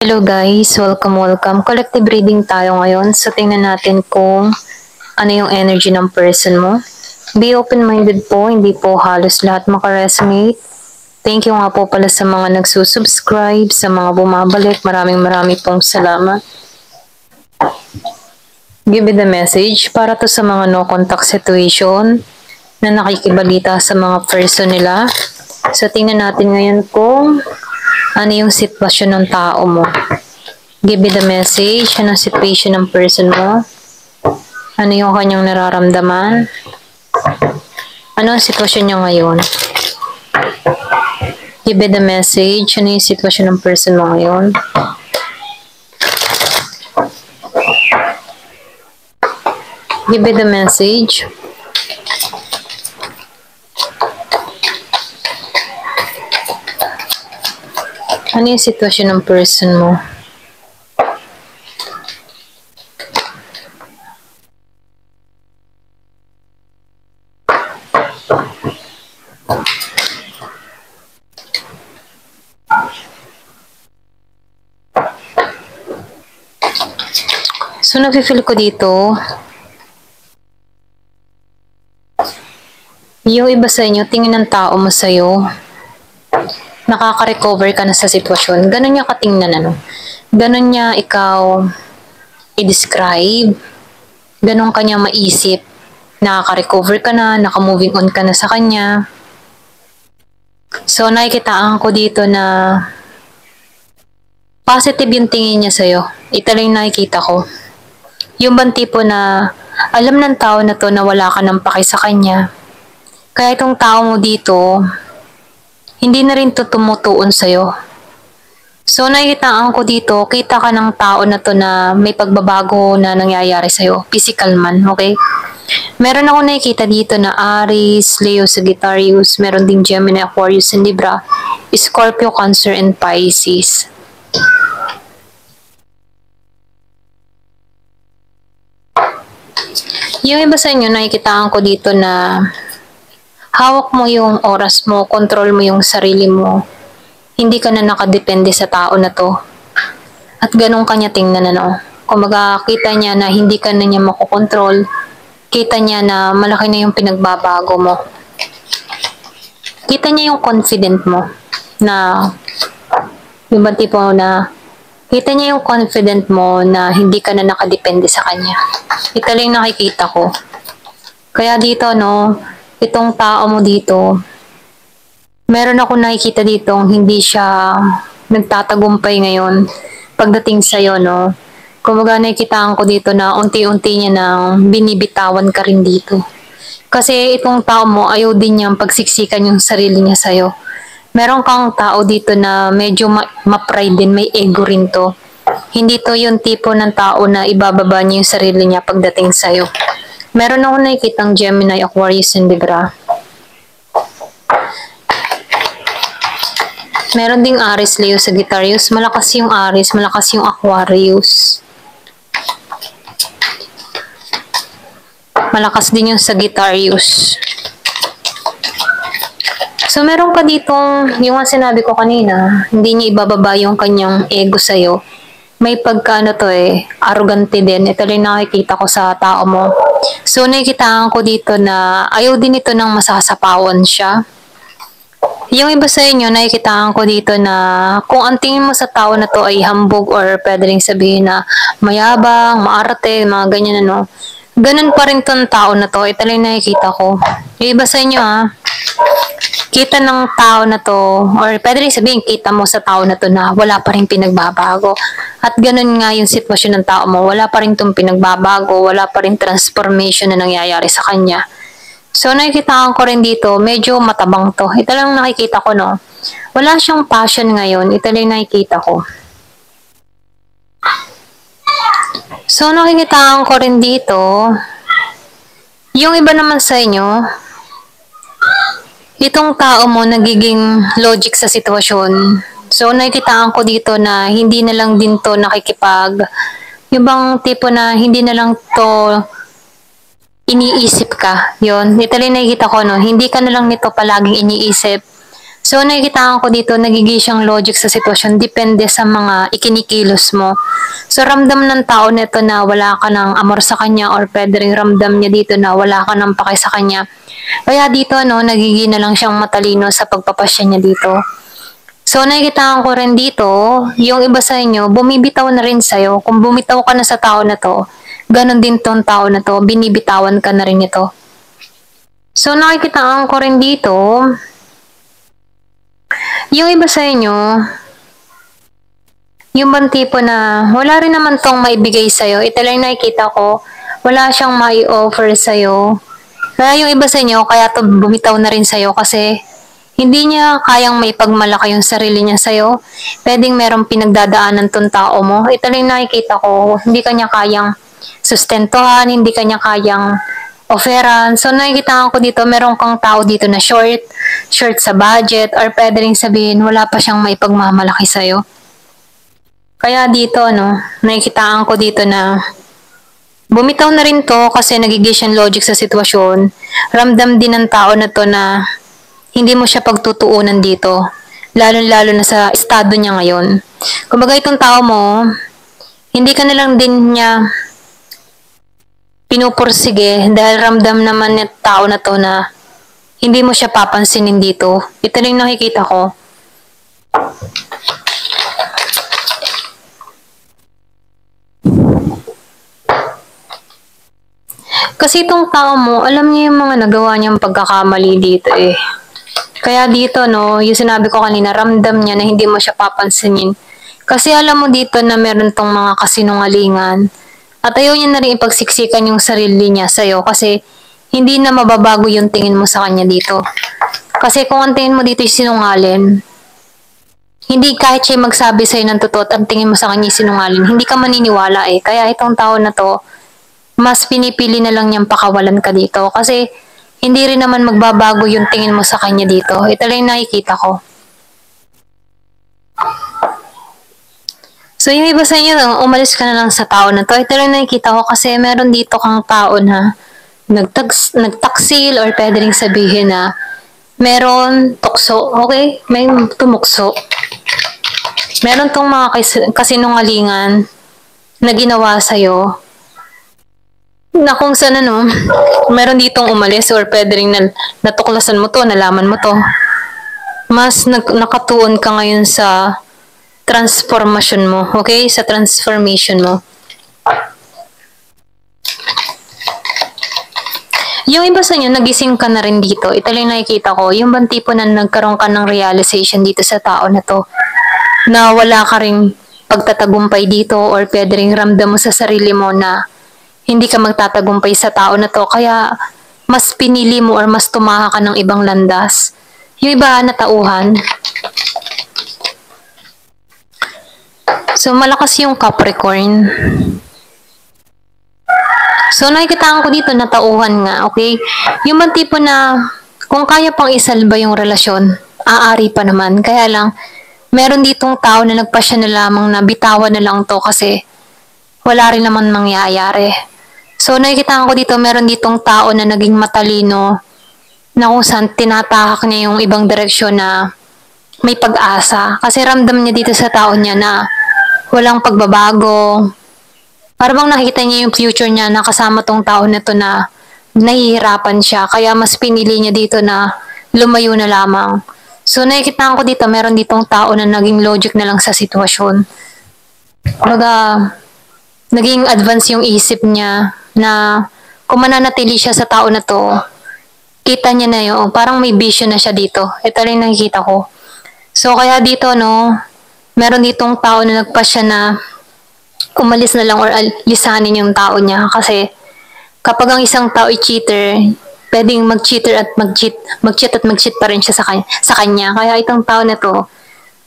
Hello guys, welcome. Collective reading tayo ngayon. So tingnan natin kung ano yung energy ng person mo. Be open-minded po, hindi po halos lahat makaresonate. Thank you nga po pala sa mga nagsusubscribe, sa mga bumabalik. Maraming pong salamat. Give it the message para to sa mga no contact situation na nakikibalita sa mga person nila. So tingnan natin ngayon kung ano yung sitwasyon ng tao mo. Give me the message, anong situation ng person mo, ano yung kanyang nararamdaman, ano ang sitwasyon niya ngayon. Give me the message, ano yung sitwasyon ng person mo ngayon. Give me the message. Ano yung sitwasyon ng person mo? So, nafe-feel ko dito, yung iba sa inyo, tingin ng tao mo sa'yo, nakaka-recover ka na sa sitwasyon. Ganon niya katingnan, ano? Ganon niya ikaw i-describe. Ganon kanya maisip. Nakaka-recover ka na, naka-moving on ka na sa kanya. So, nakikitaan ko dito na positive yung tingin niya sa'yo. Ito lang yung nakikita ko. Yung bang tipo na alam ng tao na to na wala ka ng paki sa kanya. Kaya itong tao mo dito, hindi na rin to tumutuon sa'yo. So, nakikitaan ko dito, kita ka ng tao na to na may pagbabago na nangyayari sa'yo. Physical man, okay? Meron ako nakikita dito na Aries, Leo, Sagittarius, meron ding Gemini, Aquarius, and Libra, Scorpio, Cancer, and Pisces. Yung iba sa inyo, nakikitaan ko dito na hawak mo yung oras mo, control mo yung sarili mo. Hindi ka na nakadepende sa tao na to. At ganun kanya tingnan, ano. Kung makakita niya na hindi ka na niya makokontrol, kita niya na malaki na yung pinagbabago mo. Kita niya yung confident mo na yung ba tipo na kita niya yung confident mo na hindi ka na nakadepende sa kanya. Ito lang nakikita ko. Kaya dito, no, itong tao mo dito, meron ako nakikita dito hindi siya nagtatagumpay ngayon pagdating sa'yo, no. Kumbaga nakikitaan ko dito na unti-unti niya nang binibitawan ka rin dito. Kasi itong tao mo, ayaw din niyang pagsiksikan yung sarili niya sa'yo. Meron kang tao dito na medyo ma-pride din, may ego rin to. Hindi to yung tipo ng tao na ibababa niya yung sarili niya pagdating sa'yo. Meron ako nakikitang Gemini, Aquarius, and Libra. Meron ding Aries, Leo, Sagittarius. Malakas yung Aries, malakas yung Aquarius. Malakas din yung Sagittarius. So, meron pa ditong, yung sinabi ko kanina, hindi niya ibababa yung kanyang ego sa'yo. May pagkaano to arrogante din. Ito rin nakikita ko sa tao mo. So, nakikitaan ko dito na ayaw din ito ng masasapawan siya. Yung iba sa inyo, nakikitaan ko dito na kung ang tingin mo sa tao na to ay hambog or pwede rin sabihin na mayabang, maarte, mga ganyan ano. Ganun pa rin tong tao na to. Ito lang nakikita ko. Yung iba sa inyo kita ng tao na to, or pwede rin sabihin, kita mo sa tao na to na wala pa rin pinagbabago. At ganun nga yung sitwasyon ng tao mo, wala pa rin itong pinagbabago, wala pa rin transformation na nangyayari sa kanya. So, nakikitaan ko rin dito, medyo matabang to. Ito lang nakikita ko, no. Wala siyang passion ngayon, ito lang nakikita ko. So, nakikitaan ko rin dito, yung iba naman sa inyo, itong tao mo nagiging logic sa sitwasyon. So, nakikitaan ko dito na hindi na lang din to nakikipag, yung bang tipo na hindi na lang to iniisip ka. Yun, ito lang nakikita ko, no? Hindi ka na lang nito palaging iniisip. So, nakikita ko dito, nagiging siyang logic sa sitwasyon, depende sa mga ikinikilos mo. So, ramdam ng tao nito na wala ka ng amor sa kanya or pwede rin ramdam niya dito na wala ka ng pake sa kanya. Kaya dito, nagiging na lang siyang matalino sa pagpapasya niya dito. So, nakikita ko rin dito, yung iba sa inyo, bumibitaw na rin sa'yo. Kung bumitaw ka na sa tao na to, ganon din tong tao na to, binibitawan ka na rin ito. So, nakikita ko rin dito, yung iba sa inyo, yung bang tipo na wala rin naman tong maibigay sa'yo. Ito lang nakikita ko, wala siyang mai-offer sa'yo. Kaya yung iba sa inyo, kaya to bumitaw na rin sa'yo kasi hindi niya kayang maipagmalaki yung sarili niya sa'yo. Pwedeng merong pinagdadaanan tong tao mo. Ito lang nakikita ko, hindi kanya kayang sustentuhan, hindi kanya kayang offeran. So, nakikita ko dito, meron kang tao dito na short sa budget, or pwede rin sabihin, wala pa siyang maipagmamalaki sa'yo. Kaya dito, nakikitaan ko dito na bumitaw na rin to kasi nagiging siyang logic sa sitwasyon. Ramdam din ng tao na to na hindi mo siya pagtutuunan dito. Lalo-lalo na sa estado niya ngayon. Kumbaga itong tao mo, hindi ka na lang din niya pinupursige dahil ramdam naman ng tao na to na hindi mo siya papansinin dito. Ito lang nakikita ko. Kasi itong tao mo, alam niya yung mga nagawa niyang pagkakamali dito eh. Kaya dito, yung sinabi ko kanina, ramdam niya na hindi mo siya papansinin. Kasi alam mo dito na meron tong mga kasinungalingan. At ayaw niya na rin ipagsiksikan yung sarili niya sa'yo kasi hindi na mababago yung tingin mo sa kanya dito. Kasi kung ang tingin mo dito yung sinungalin, hindi kahit siya magsabi sa'yo ng totoo at ang tingin mo sa kanya yung sinungalin, hindi ka maniniwala eh. Kaya itong tao na to, mas pinipili na lang niyang pakawalan ka dito kasi hindi rin naman magbabago yung tingin mo sa kanya dito. Ito lang yung nakikita ko. So, yung iba sa inyo, umalis ka na lang sa tao na to. Ito lang nakikita ko kasi meron dito kang tao na nagtaksil or pwede rin sabihin na meron tukso. Okay? May tumukso. Meron tong mga kasinungalingan na ginawa sa'yo na kung saan meron ditong umalis or pwede rin natuklasan mo to, nalaman mo to. Mas nakatuon ka ngayon sa transformation mo, okay? Sa transformation mo. Yung iba sa inyo, nagising ka na rin dito. Ito lang nakikita ko. Yung bang tipo na nagkaroon ka ng realization dito sa tao na to, na wala ka ring pagtatagumpay dito or pwede rin ramdam mo sa sarili mo na hindi ka magtatagumpay sa tao na to, kaya mas pinili mo or mas tumaha ka ng ibang landas. Yung iba natauhan. So, malakas yung Capricorn. So, nakikita ko dito natauhan nga, okay? Yung bang tipo na kung kaya pang isalba yung relasyon, aari pa naman. Kaya lang, meron ditong tao na nagpasya na lamang na bitawan na lang to kasi wala rin naman mangyayari. So, nakikita ko dito, meron ditong tao na naging matalino na kung saan tinatahak niya yung ibang direksyon na may pag-asa. Kasi ramdam niya dito sa tao niya na walang pagbabago. Parang nakikita niya yung future niya na kasama tong tao na to na nahihirapan siya. Kaya mas pinili niya dito na lumayo na lamang. So, nakikita ko dito, meron ditong tao na naging logic na lang sa sitwasyon. Naging advance yung isip niya na kung mananatili siya sa tao na to, kita niya na yun, parang may vision na siya dito. Ito rin nakikita ko. So, kaya dito, meron ditong tao na nagpasya na umalis na lang or lisanin yung tao niya. Kasi, kapag ang isang tao ay cheater, pwedeng mag-cheater at mag-cheat at mag-cheat pa rin siya sa kanya. Kaya itong tao na to,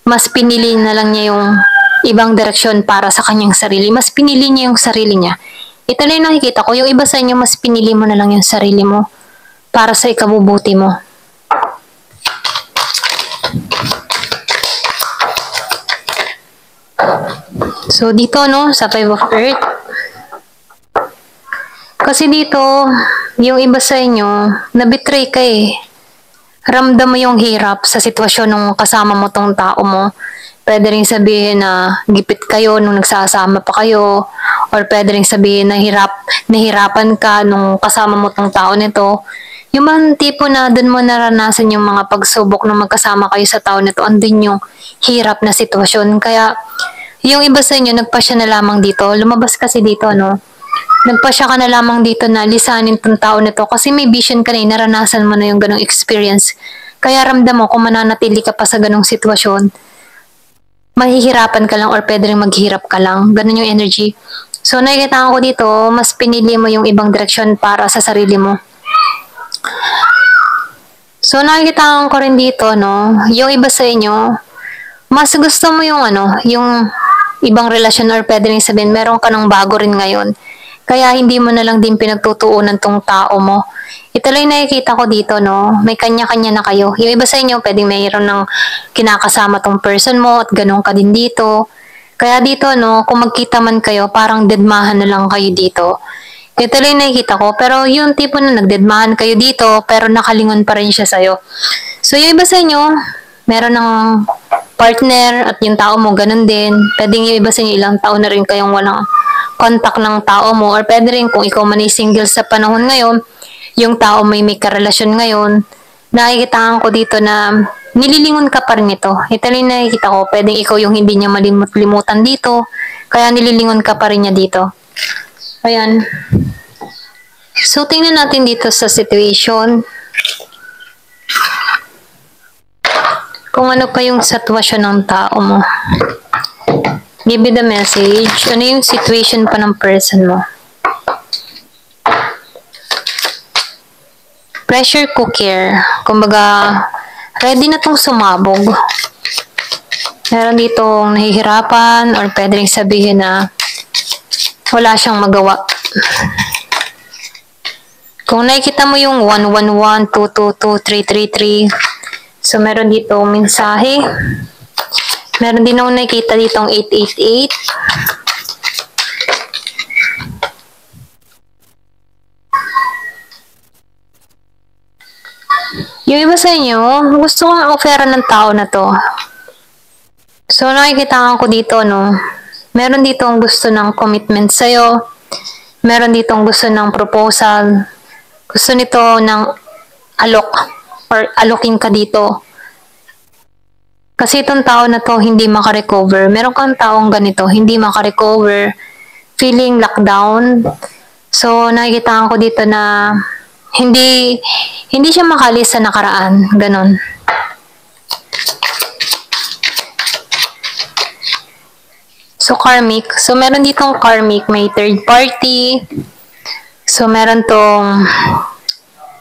mas pinili na lang niya yung ibang direksyon para sa kanyang sarili. Mas pinili niya yung sarili niya. Ito lang yung nakikita ko. Yung iba sa inyo, mas pinili mo na lang yung sarili mo para sa ikabubuti mo. So, dito, sa Five of Earth. Kasi dito, yung iba sa inyo, nabitray ka eh. ramdam mo yung hirap sa sitwasyon ng kasama mo tong tao mo. Pwede rin sabihin na gipit kayo nung nagsasama pa kayo, or pwede rin sabihin na nahirapan ka nung kasama mo tong tao nito. Yung mga tipo na dun mo naranasan yung mga pagsubok nung magkasama kayo sa tao nito, andun yung hirap na sitwasyon. Kaya yung iba sa inyo, nagpasya na lamang dito. Lumabas kasi dito, no? Nagpasya ka na lamang dito na lisanin tong tao nito kasi may vision ka na, naranasan mo na yung ganong experience. Kaya ramdam mo kung mananatili ka pa sa ganong sitwasyon, mahihirapan ka lang or pwede rin maghirap ka lang. Ganun yung energy. So, nakikita ko dito, mas pinili mo yung ibang direksyon para sa sarili mo. So, nakikita ko rin dito, no, yung iba sa inyo, mas gusto mo yung yung ibang relasyon, or pwede rin sabihin, meron ka ng bago rin ngayon. Kaya hindi mo na lang din pinagtutuunan tong tao mo. Ito lang nakikita ko dito, no? May kanya-kanya na kayo. Yung iba sa inyo, pwedeng mayroon ng kinakasama tong person mo at ganun ka din dito. Kaya dito, no, kung magkita man kayo, parang dedmahan na lang kayo dito. Ito lang nakikita ko. Pero yung tipo na nagdedmahan kayo dito, pero nakalingon pa rin siya sa'yo. So, yung iba sa inyo, meron ng partner at yung tao mo, ganun din. Pwedeng yung iba sa inyo, ilang taon na rin kayong walang contact ng tao mo, or pwede rin kung ikaw man ay single sa panahon ngayon, yung tao may karelasyon ngayon, nakikita ko dito na nililingon ka pa rin ito. Ito rin nakikita ko, pwedeng ikaw yung hindi niya malimut-limutan dito, kaya nililingon ka pa rin niya dito. Ayan. So, tingnan natin dito sa situation. Kung ano pa yung sitwasyon ng tao mo. Give me the message. Ano yung situation pa ng person mo? Pressure cooker. Kumbaga, ready na tong sumabog. Meron ditong nahihirapan, or pwede rin sabihin na wala siyang magawa. Kung nakikita mo yung 111, 222, 333, so meron ditong mensahe. Meron din ako nakikita ditong 888. Yung iba sa inyo, gusto kong ofera ng tao na to. So, nakikita ko dito, no, meron ditong gusto ng commitment sa'yo. Meron ditong gusto ng proposal. Gusto nito ng alok, or alokin ka dito. Kasi itong tao na to hindi makarecover. Meron kang taong ganito, hindi makarecover, feeling lockdown. So, nakikita ko dito na hindi siya makalis sa nakaraan. Ganon. So, karmic. So, meron ditong karmic. May third party. So, meron tong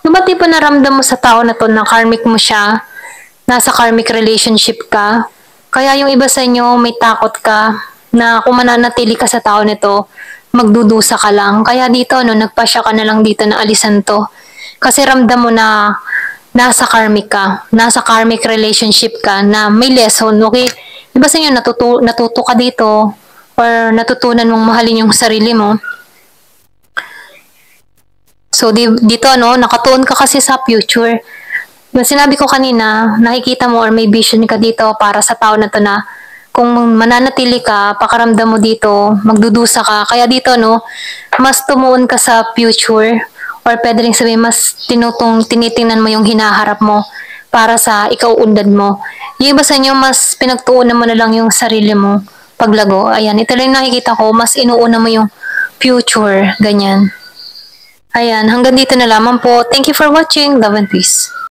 yung ba tipo naramdam mo sa tao na to na karmic mo siya, nasa karmic relationship ka. Kaya yung iba sa inyo, may takot ka na kung mananatili ka sa tao nito, magdudusa ka lang. Kaya dito, no, nagpasya ka na lang dito na alisan to. Kasi ramdam mo na nasa karmic ka, nasa karmic relationship ka, na may lesson, okay? Iba sa inyo, natuto ka dito, or natutunan mong mahalin yung sarili mo. So, dito, no, nakatuon ka kasi sa future. Yung sinabi ko kanina, nakikita mo or may vision ka dito para sa tao na to na kung mananatili ka, pakaramdam mo dito, magdudusa ka. Kaya dito, no, mas tumuon ka sa future, or pwede rin sabihin, mas tinitingnan mo yung hinaharap mo para sa ikaw undan mo. Yung iba sa inyo, mas pinagtuunan mo na lang yung sarili mo paglago. Ayan, ito lang nakikita ko, mas inuuna mo yung future, ganyan. Ayan, hanggang dito na lamang po. Thank you for watching. Love and peace.